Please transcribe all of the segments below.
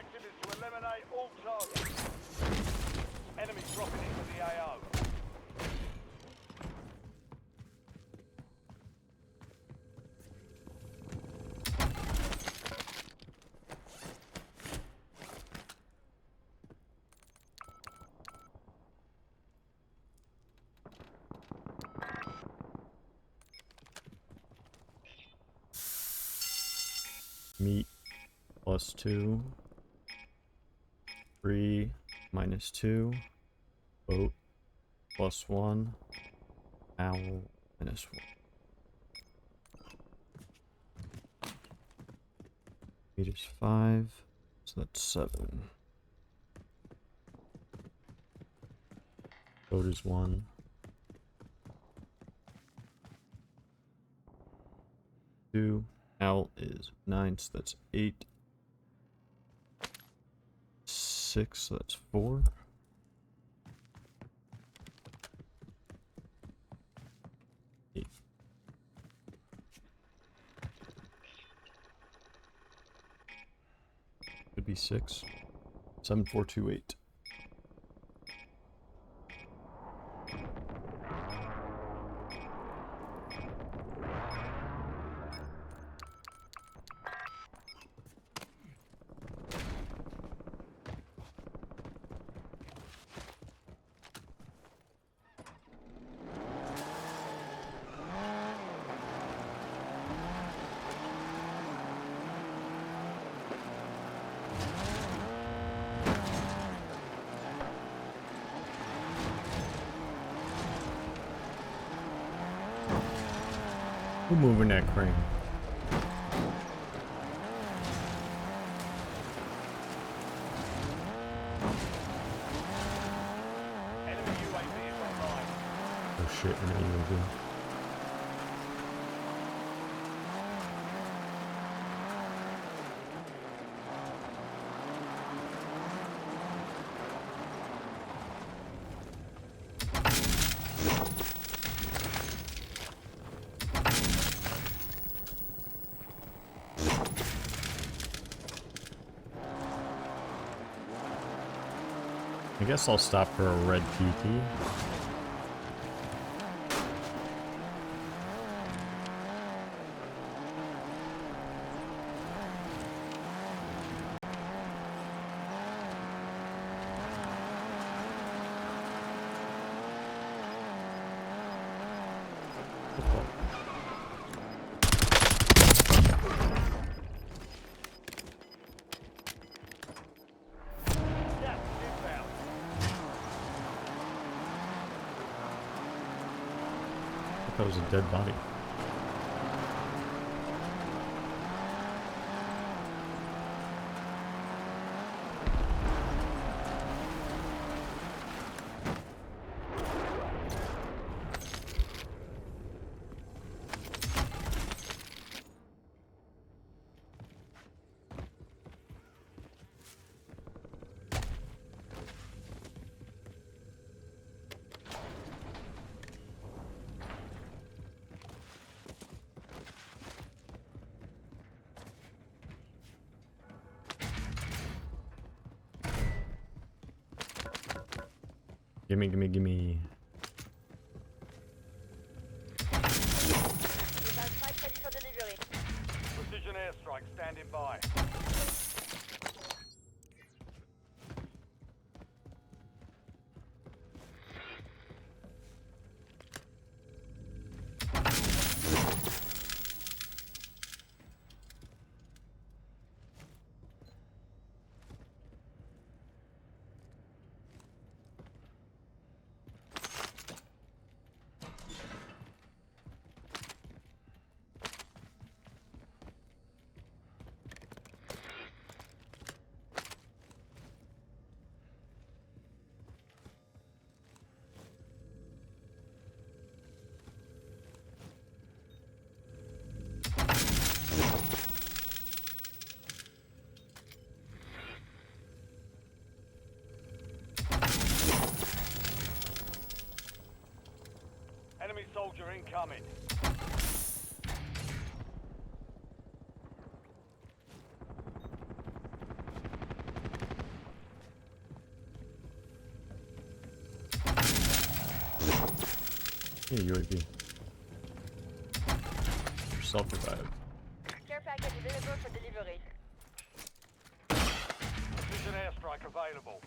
objective is to eliminate all targets. Enemies dropping into the AO. Meat +2. Free -2. Boat +1. Owl -1. Meat is 5. So that's 7. Boat is 1. Two. Owl is 9, so that's 8. 6, so that's 4. Eight. Could be 6. 7, 4, 2, 8. Who moving that crane? Enemy UAV is online. Oh shit, an UAV. I guess I'll stop for a red PT. Gas is inbound. I thought it was a dead body. Gimme, gimme, gimme. Ready for delivery. Precision airstrike standing by. Enemy soldier incoming. Yeah, UAV. Self-revive. Care package available for delivery. Precision airstrike available.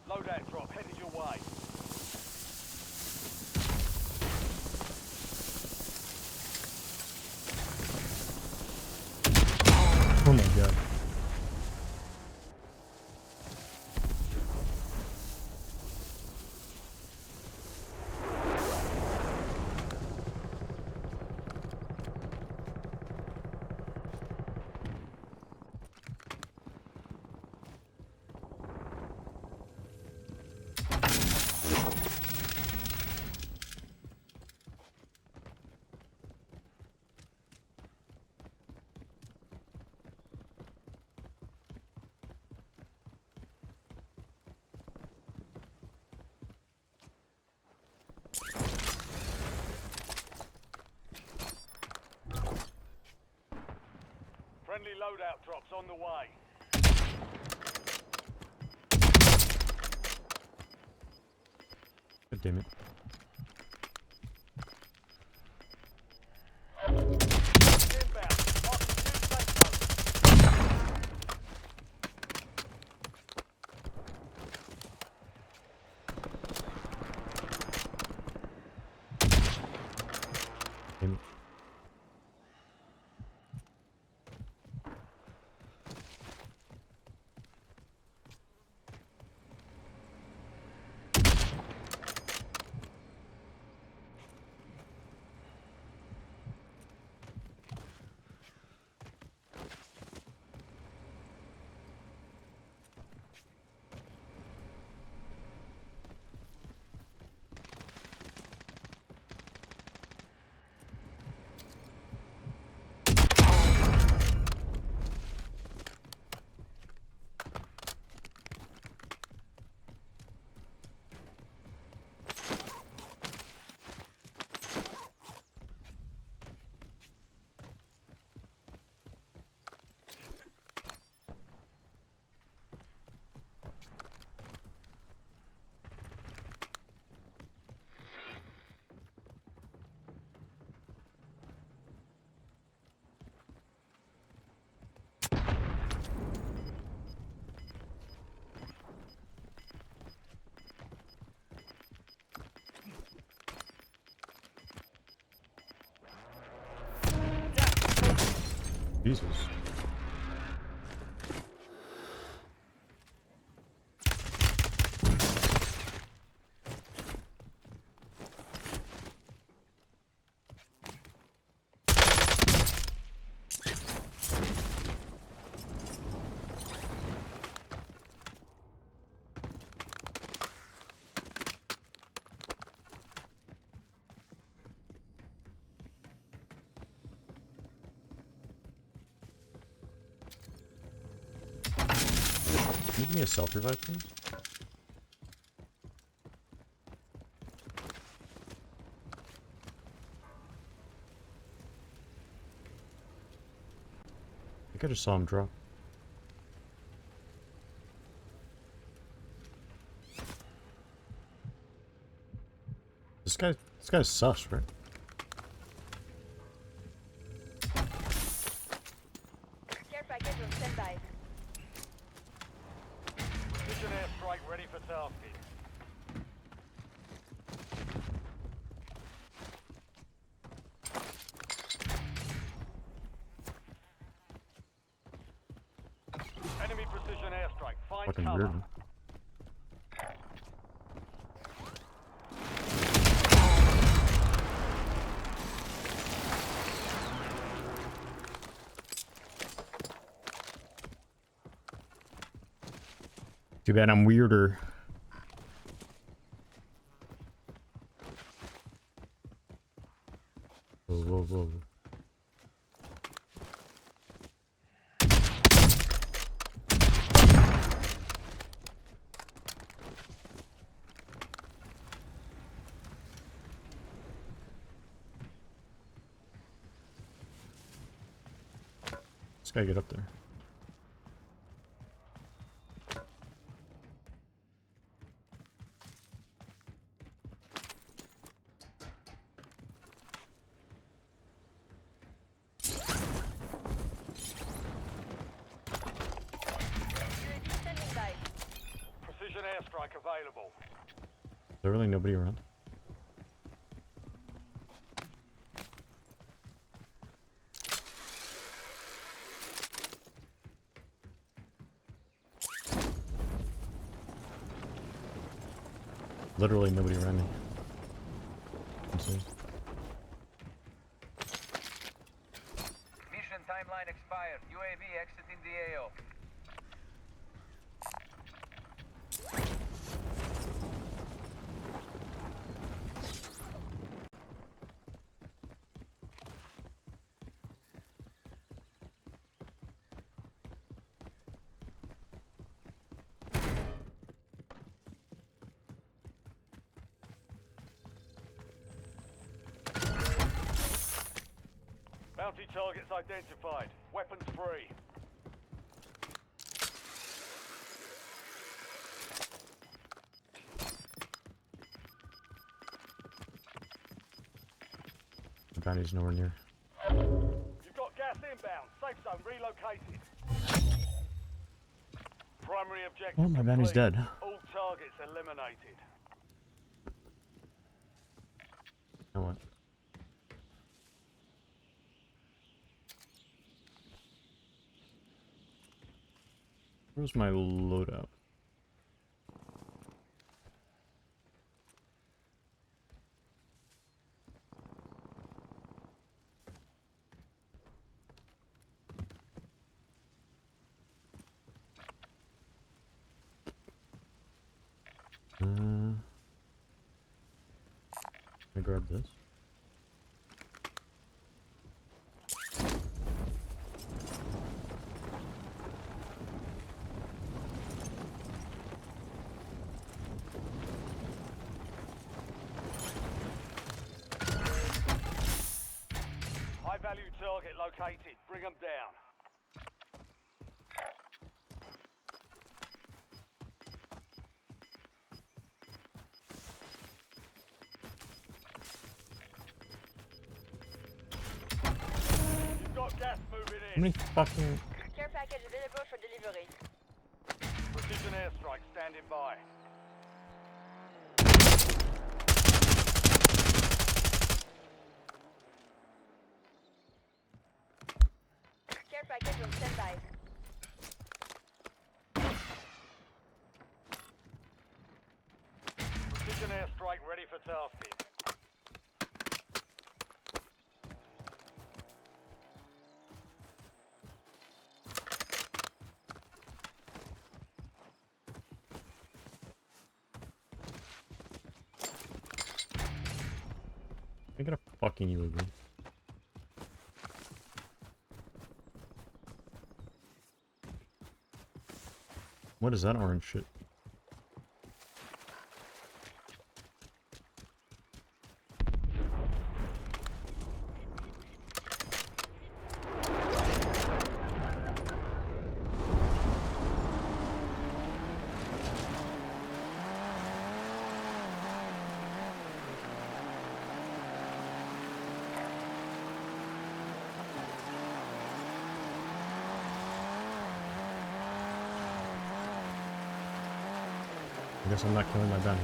Loadout drop headed your way. Oh my god. Friendly loadout drops on the way. God damn it. Inbound. Marking two safe zones. Damn it. Jesus. Can you give me a self-revive, please? I think I just saw him drop. This guy's sus, right? Care package on standby. Find Fucking cover. weird. Too bad I'm weirder. Whoa, whoa, whoa. This guy get up there. UAV standing by. Precision airstrike available. Is there really nobody around? Literally nobody around me. Insane. Mission timeline expired. UAV exiting the AO. Bounty targets identified. Weapons free. The bounty's nowhere near. You've got gas inbound. Safe zone relocated. Primary objective. Oh, my bounty's complete. dead. All targets eliminated. Now what? Where's my loadout? Let me grab this. High value target located. Bring them down. You've got gas moving How in. many fucking... Care package available for delivery. Precision airstrike standing by. Care package on standby. Precision airstrike ready for tasking. I got a fucking UAV. What is that orange shit? I guess I'm not killing my bounty.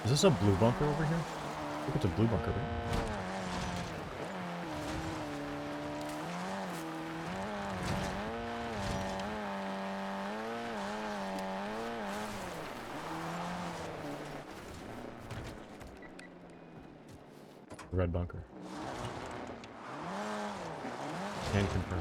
Is this a blue bunker over here? I think it's a blue bunker, right? Red bunker. Can confirm.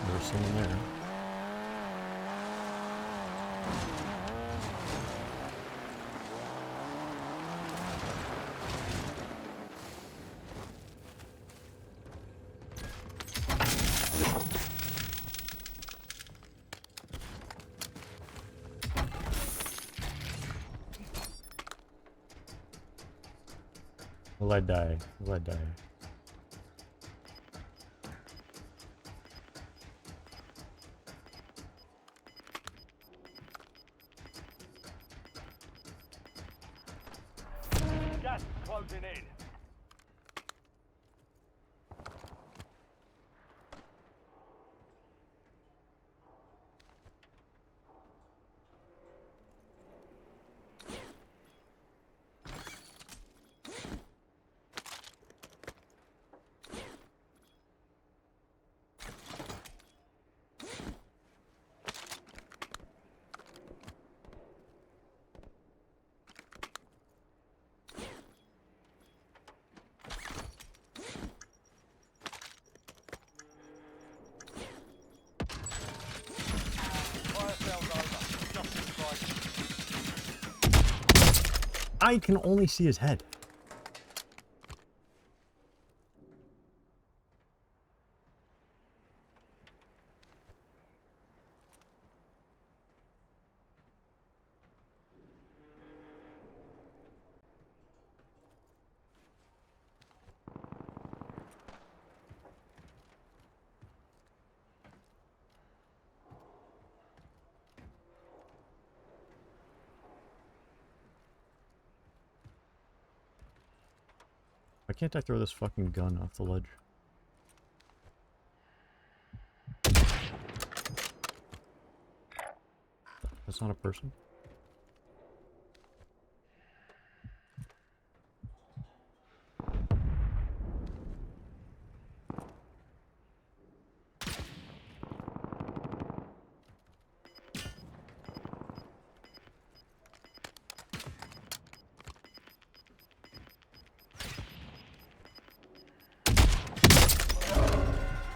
There's someone there. Will I die? Will I die? Gas is closing in. Fire sales over. Just inside. I can only see his head. Why can't I throw this fucking gun off the ledge? That's not a person?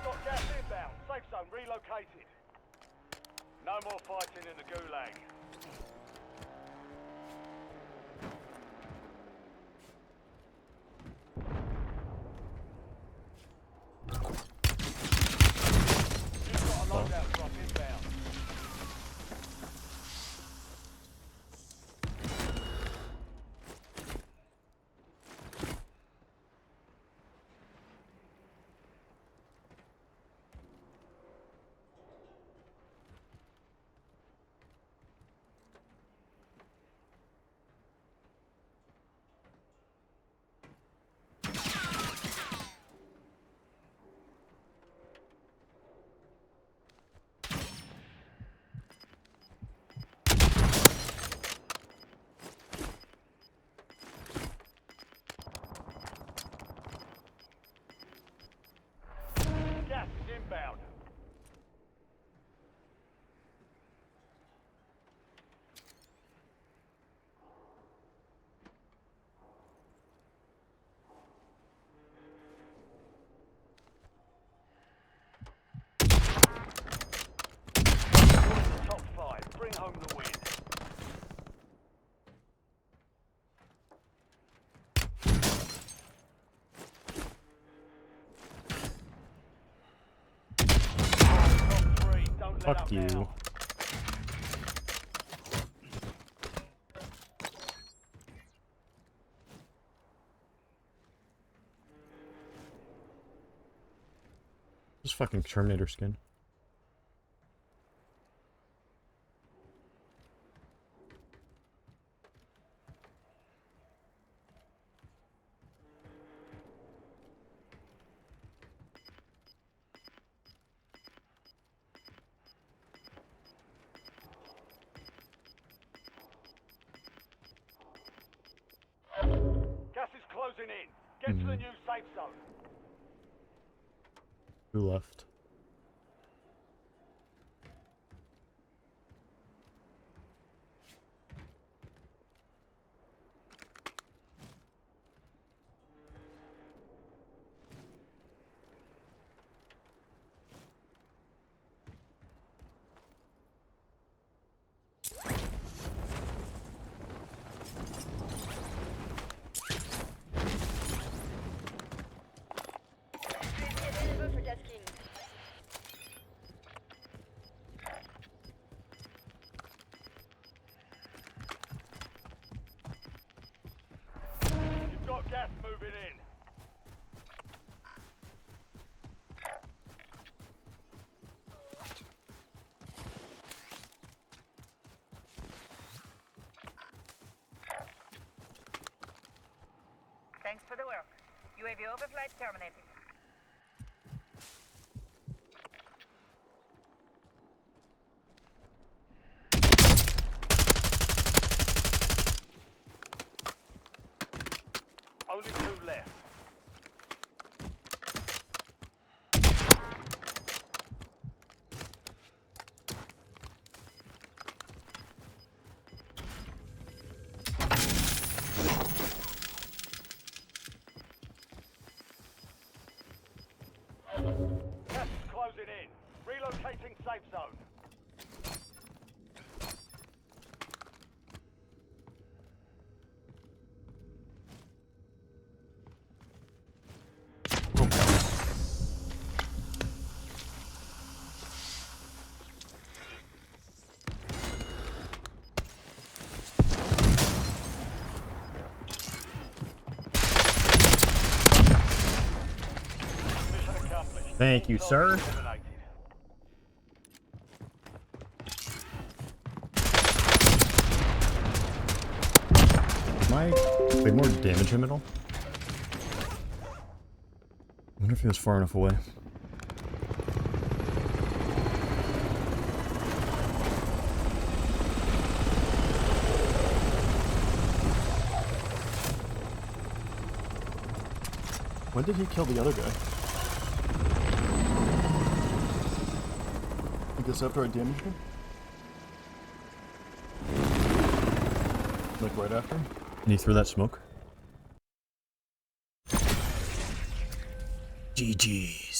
Got gas inbound. Safe zone relocated. No more fighting in the gulag. You've got a loadout drop inbound. let Fuck up you. now. This fucking Terminator skin. Gas is closing in. Get to the new safe zone. Who left? UAV available for tasking. You've got gas moving in. Thanks for the work. UAV overflight terminated. Only 2 left. Gas is closing in. Relocating safe zone. Mission accomplished. Thank you, sir. Target eliminated. Am I like more damage him at all? I wonder if he was far enough away. When did he kill the other guy? I guess after I damaged him? Like right after? And he threw that smoke? GG's.